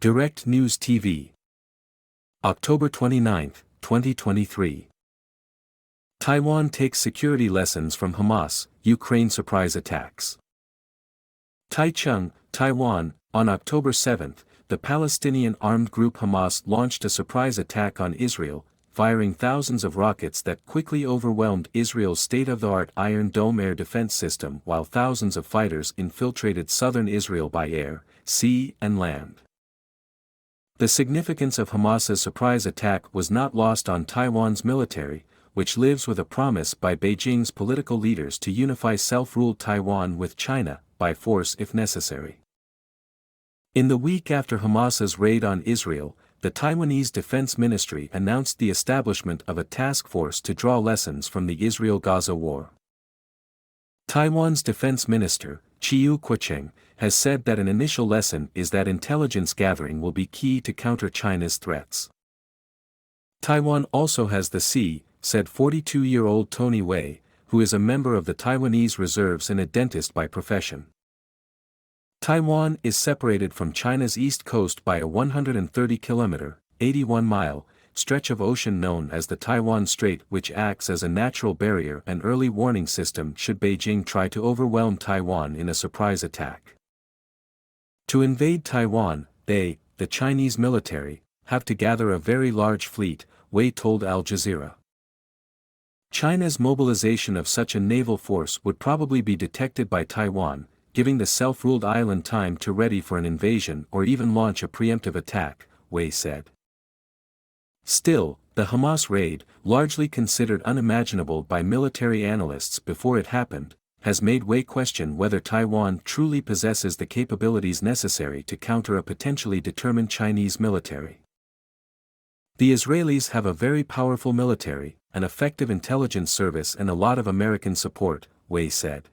Direct News TV. October 29, 2023. Taiwan takes security lessons from Hamas, Ukraine surprise attacks. Taichung, Taiwan. On October 7, the Palestinian armed group Hamas launched a surprise attack on Israel, firing thousands of rockets that quickly overwhelmed Israel's state-of-the-art Iron Dome air defense system, while thousands of fighters infiltrated southern Israel by air, sea, and land. The significance of Hamas's surprise attack was not lost on Taiwan's military, which lives with a promise by Beijing's political leaders to unify self-ruled Taiwan with China, by force if necessary. In the week after Hamas's raid on Israel, the Taiwanese Defense Ministry announced the establishment of a task force to draw lessons from the Israel-Gaza war. Taiwan's defense minister, Chiu Kuo-cheng, has said that an initial lesson is that intelligence gathering will be key to counter China's threats. Taiwan also has the sea, said 42-year-old Tony Wei, who is a member of the Taiwanese reserves and a dentist by profession. Taiwan is separated from China's east coast by a 130-kilometer, 81-mile, stretch of ocean known as the Taiwan Strait, which acts as a natural barrier and early warning system should Beijing try to overwhelm Taiwan in a surprise attack. To invade Taiwan, the Chinese military, have to gather a very large fleet, Wei told Al Jazeera. China's mobilization of such a naval force would probably be detected by Taiwan, giving the self-ruled island time to ready for an invasion or even launch a preemptive attack, Wei said. Still, the Hamas raid, largely considered unimaginable by military analysts before it happened, has made Wei question whether Taiwan truly possesses the capabilities necessary to counter a potentially determined Chinese military. The Israelis have a very powerful military, an effective intelligence service and a lot of American support, Wei said.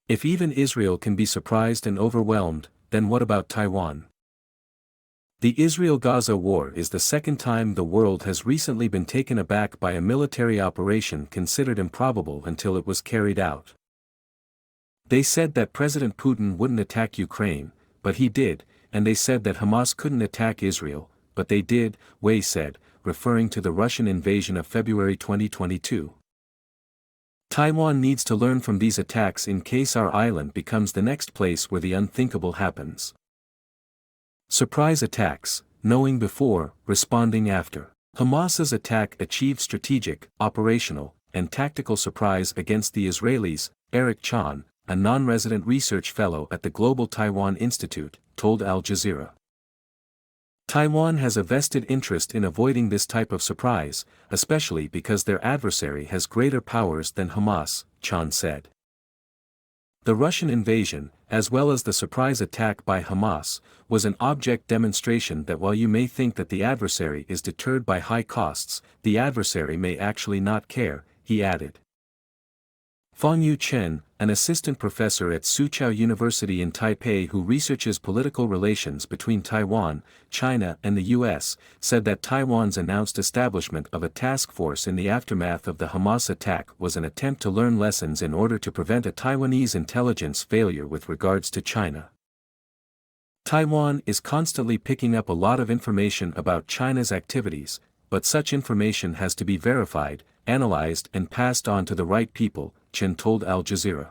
If even Israel can be surprised and overwhelmed, then what about Taiwan? The Israel-Gaza war is the second time the world has recently been taken aback by a military operation considered improbable until it was carried out. They said that President Putin wouldn't attack Ukraine, but he did, and they said that Hamas couldn't attack Israel, but they did, Wei said, referring to the Russian invasion of February 2022. Taiwan needs to learn from these attacks in case our island becomes the next place where the unthinkable happens. Surprise attacks, knowing before, responding after. Hamas's attack achieved strategic, operational, and tactical surprise against the Israelis, Eric Chan, a non-resident research fellow at the Global Taiwan Institute, told Al Jazeera. Taiwan has a vested interest in avoiding this type of surprise, especially because their adversary has greater powers than Hamas, Chan said. The Russian invasion, as well as the surprise attack by Hamas, was an object demonstration that while you may think that the adversary is deterred by high costs, the adversary may actually not care, he added. Fangyu Chen, an assistant professor at Soochow University in Taipei who researches political relations between Taiwan, China and the U.S., said that Taiwan's announced establishment of a task force in the aftermath of the Hamas attack was an attempt to learn lessons in order to prevent a Taiwanese intelligence failure with regards to China. Taiwan is constantly picking up a lot of information about China's activities, but such information has to be verified, analyzed and passed on to the right people, Chen told Al Jazeera.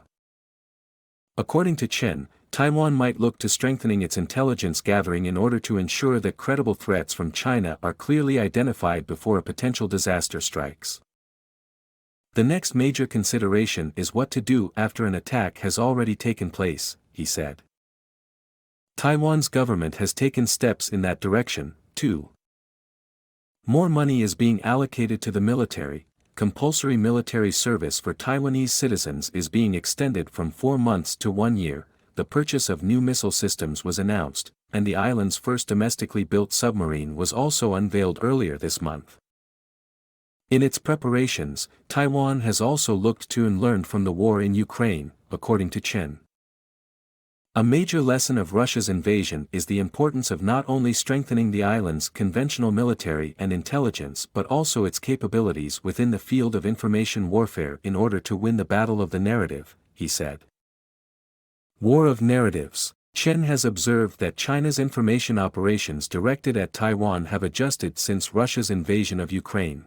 According to Chen, Taiwan might look to strengthening its intelligence gathering in order to ensure that credible threats from China are clearly identified before a potential disaster strikes. The next major consideration is what to do after an attack has already taken place, he said. Taiwan's government has taken steps in that direction, too. More money is being allocated to the military. Compulsory military service for Taiwanese citizens is being extended from 4 months to 1 year, the purchase of new missile systems was announced, and the island's first domestically built submarine was also unveiled earlier this month. In its preparations, Taiwan has also looked to and learned from the war in Ukraine, according to Chen. A major lesson of Russia's invasion is the importance of not only strengthening the island's conventional military and intelligence but also its capabilities within the field of information warfare in order to win the battle of the narrative, he said. War of narratives. Chen has observed that China's information operations directed at Taiwan have adjusted since Russia's invasion of Ukraine.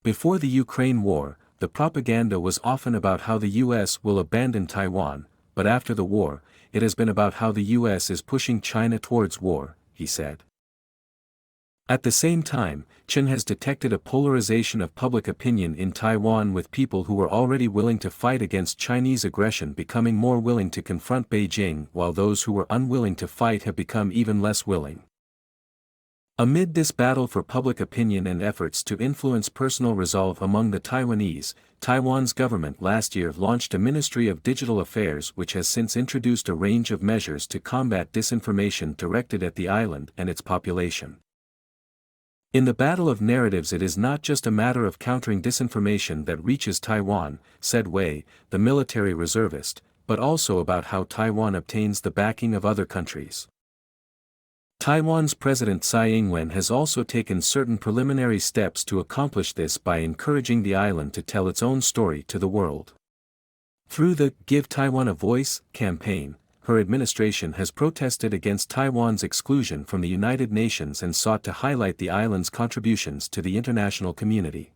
Before the Ukraine war, the propaganda was often about how the US will abandon Taiwan, but after the war, it has been about how the US is pushing China towards war, he said. At the same time, Chen has detected a polarization of public opinion in Taiwan, with people who were already willing to fight against Chinese aggression becoming more willing to confront Beijing, while those who were unwilling to fight have become even less willing. Amid this battle for public opinion and efforts to influence personal resolve among the Taiwanese, Taiwan's government last year launched a Ministry of Digital Affairs, which has since introduced a range of measures to combat disinformation directed at the island and its population. In the battle of narratives, it is not just a matter of countering disinformation that reaches Taiwan, said Wei, the military reservist, but also about how Taiwan obtains the backing of other countries. Taiwan's President Tsai Ing-wen has also taken certain preliminary steps to accomplish this by encouraging the island to tell its own story to the world. Through the Give Taiwan a Voice campaign, her administration has protested against Taiwan's exclusion from the United Nations and sought to highlight the island's contributions to the international community.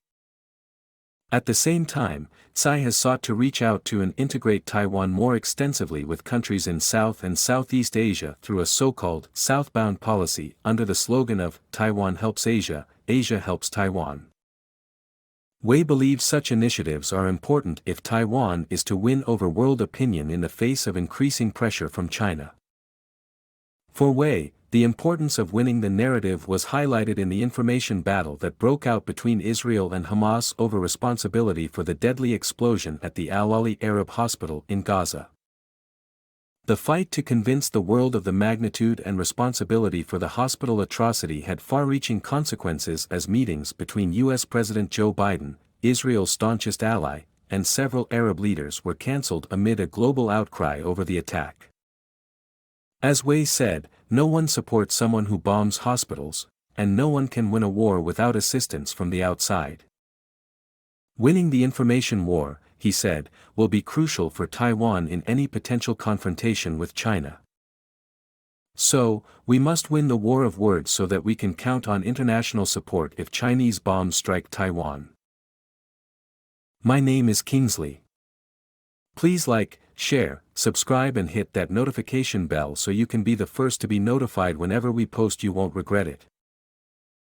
At the same time, Tsai has sought to reach out to and integrate Taiwan more extensively with countries in South and Southeast Asia through a so-called southbound policy under the slogan of Taiwan helps Asia, Asia helps Taiwan. Wei believes such initiatives are important if Taiwan is to win over world opinion in the face of increasing pressure from China. For Wei, the importance of winning the narrative was highlighted in the information battle that broke out between Israel and Hamas over responsibility for the deadly explosion at the Al-Ali Arab Hospital in Gaza. The fight to convince the world of the magnitude and responsibility for the hospital atrocity had far-reaching consequences, as meetings between U.S. President Joe Biden, Israel's staunchest ally, and several Arab leaders were cancelled amid a global outcry over the attack. As Wei said, no one supports someone who bombs hospitals, and no one can win a war without assistance from the outside. Winning the information war, he said, will be crucial for Taiwan in any potential confrontation with China. So, we must win the war of words so that we can count on international support if Chinese bombs strike Taiwan. My name is Kingsley. Please like, share, subscribe and hit that notification bell so you can be the first to be notified whenever we post. You won't regret it.